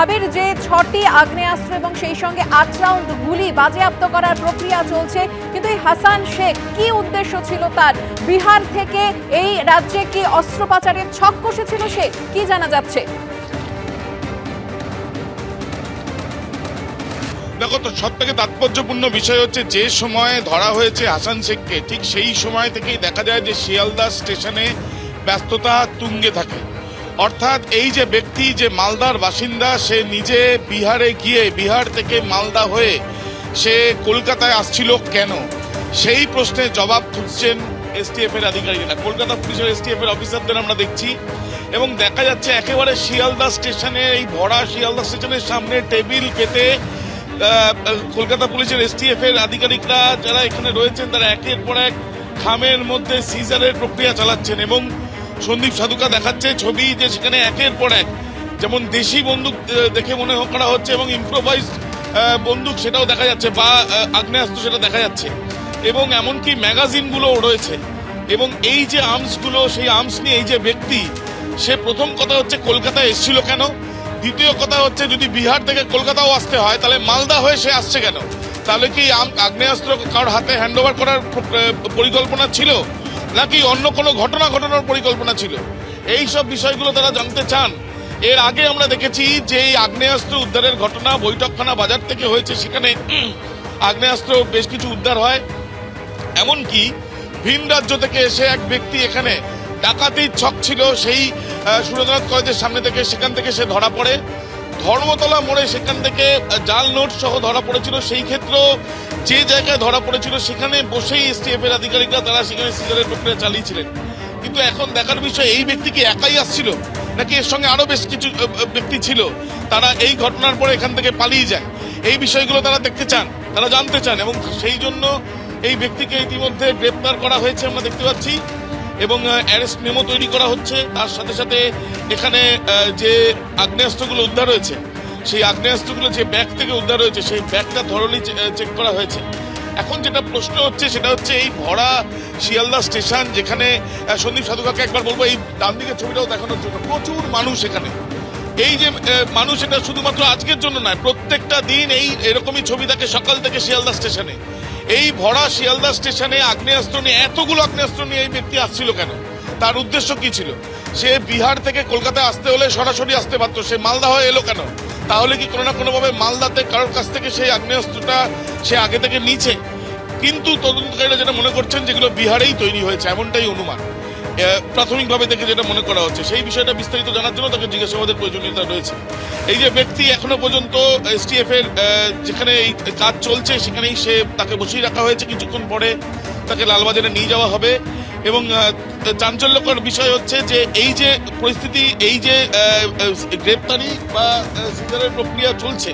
আবির, যে 6টি আগ্নেয়াস্ত্র এবং সেই সঙ্গে 8 রাউন্ড গুলি বাজেয়াপ্ত করার প্রক্রিয়া চলছে, কিন্তু এই হাসান শেখ কি উদ্দেশ্য ছিল তার? বিহার থেকে এই রাজ্যে কি অস্ত্র পাচারের ছক কষেছিল সে? কি জানা যাচ্ছে? দেখো, তো সব থেকে তাৎপর্যপূর্ণ বিষয় হচ্ছে যে সময়ে ধরা হয়েছে হাসান শেখকে, ঠিক সেই সময় থেকেই দেখা যায় যে শিয়ালদা স্টেশনে ব্যস্ততা তুঙ্গে থাকে। অর্থাৎ এই যে ব্যক্তি, যে মালদার বাসিন্দা, সে নিজে বিহারে গিয়ে বিহার থেকে মালদা হয়ে সে কলকাতায় আসছিল কেন, সেই প্রশ্নের জবাব খুঁজছেন এসটিএফ এর আধিকারিকরা। কলকাতা পুলিশের এসটিএফ এর অফিসারদের আমরা দেখছি, এবং দেখা যাচ্ছে একেবারে শিয়ালদা স্টেশনে, এই ভরা শিয়ালদা স্টেশনের সামনে টেবিল পেতে কলকাতা পুলিশের এসটিএফ এর আধিকারিকরা যারা এখানে রয়েছেন তারা একের পর এক খামের মধ্যে সিজারের প্রক্রিয়া চালাচ্ছেন। এবং সন্দীপ সাধুকা দেখাচ্ছে ছবি, যে সেখানে একের পর এক, যেমন দেশি বন্দুক দেখে মনে করা হচ্ছে এবং ইম্প্রোভাইজ বন্দুক সেটাও দেখা যাচ্ছে, বা আগ্নেয়াস্ত্র সেটা দেখা যাচ্ছে, এবং এমনকি ম্যাগাজিনগুলোও রয়েছে। এবং এই যে আর্মসগুলো, সেই আর্মস নিয়ে এই যে ব্যক্তি, সে প্রথম কথা হচ্ছে কলকাতায় এসেছিল কেন, দ্বিতীয় কথা হচ্ছে যদি বিহার থেকে কলকাতাও আসতে হয় তাহলে মালদা হয়ে সে আসছে কেন, তাহলে কি আগ্নেয়াস্ত্র কারোর হাতে হ্যান্ডওভার করার পরিকল্পনা ছিল, নাকি অন্য কোনো ঘটনা ঘটানোর পরিকল্পনা ছিল, এই সব বিষয়গুলো তারা জানতে চান। এর আগে আমরা দেখেছি যে এই আগ্নেয়াস্ত্র উদ্ধারের ঘটনা বৈঠকখানা বাজার থেকে হয়েছে, সেখানে আগ্নেয়াস্ত্র বেশ কিছু উদ্ধার হয়। এমনকি ভিন রাজ্য থেকে এসে এক ব্যক্তি এখানে ডাকাতির ছক ছিল সেই সুরেন্দ্রনাথ কলেজের সামনে থেকে, সেখান থেকে সে ধরা পড়ে। ধর্মতলা মোড়ে সেখান থেকে জাল নোট সহ ধরা পড়েছিল। সেই ক্ষেত্রে যে জায়গায় ধরা পড়েছিল সেখানে বসেই এসটিএফ এর আধিকারিকরা তারা সেখানে সিজারের প্রক্রিয়া চালিয়েছিলেন। কিন্তু এখন দেখার বিষয়, এই ব্যক্তি কি একাই আসছিল, নাকি এর সঙ্গে আরো বেশ কিছু ব্যক্তি ছিল, তারা এই ঘটনার পরে এখান থেকে পালিয়ে যায়, এই বিষয়গুলো তারা দেখতে চান, তারা জানতে চান, এবং সেই জন্য এই ব্যক্তিকে ইতিমধ্যে গ্রেপ্তার করা হয়েছে আমরা দেখতে পাচ্ছি, এবং অ্যারেস্ট মেমো তৈরি করা হচ্ছে। তার সাথে সাথে এখানে যে আগ্নেয়াস্ত্রগুলো উদ্ধার হয়েছে, সেই আগ্নেয়াস্ত্রগুলো যে ব্যাগ থেকে উদ্ধার হয়েছে, সেই ব্যাগটা থরলি চেক করা হয়েছে। এখন যেটা প্রশ্ন হচ্ছে সেটা হচ্ছে এই ভরা শিয়ালদা স্টেশন, যেখানে সন্দীপ সাধুকাকে একবার বলবো এই ডান দিকের ছবিটাও দেখানোর জন্য, প্রচুর মানুষ এখানে। এই যে মানুষ, এটা শুধুমাত্র আজকের জন্য নয়, প্রত্যেকটা দিন এই এরকমই ছবি থাকে সকাল থেকে শিয়ালদা স্টেশনে। এই ভরা শিয়ালদা স্টেশনে আগ্নেয়াস্ত্র নিয়ে, এতগুলো আগ্নেয়াস্ত্র নিয়ে এই ব্যক্তি আসছিল কেন, তার উদ্দেশ্য কি ছিল? সে বিহার থেকে কলকাতায় আসতে হলে সরাসরি আসতে পারতো, সে মালদা হয়ে এলো কেন? তাহলে কি কোনো না কোনোভাবে মালদাতে কারোর কাছ থেকে সেই আগ্নেয়াস্ত্রটা সে আগে থেকে নিয়েছে? কিন্তু তদন্তকারীরা যেটা মনে করছেন যেগুলো বিহারেই তৈরি হয়েছে, এমনটাই অনুমান প্রাথমিকভাবে দেখে যেটা মনে করা হচ্ছে। সেই বিষয়টা বিস্তারিত জানার জন্য তাকে জিজ্ঞাসাবাদের প্রয়োজনীয়তা রয়েছে। এই যে ব্যক্তি এখনো পর্যন্ত এসটিএফ এর যেখানে এই কাজ চলছে সেখানেই তাকে বসিয়ে রাখা হয়েছে, কিছুক্ষণ পরে তাকে লালবাজারে নিয়ে যাওয়া হবে। এবং চাঞ্চল্যকর বিষয় হচ্ছে যে এই যে পরিস্থিতি, এই যে গ্রেপ্তারি বা সিজারের প্রক্রিয়া চলছে,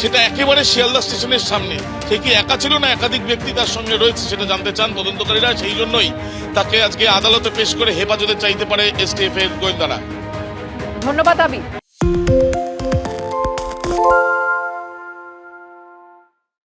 সেটা একেবারে শিয়ালদা স্টেশনের সামনে। সে কি একা ছিল না একাধিক ব্যক্তি তার সঙ্গে রয়েছে, সেটা জানতে চান তদন্তকারীরা। সেই জন্যই তাকে আজকে আদালতে পেশ করে হেফাজতে চাইতে পারে এসটিএফ এর গোয়েন্দারা। ধন্যবাদ আবির।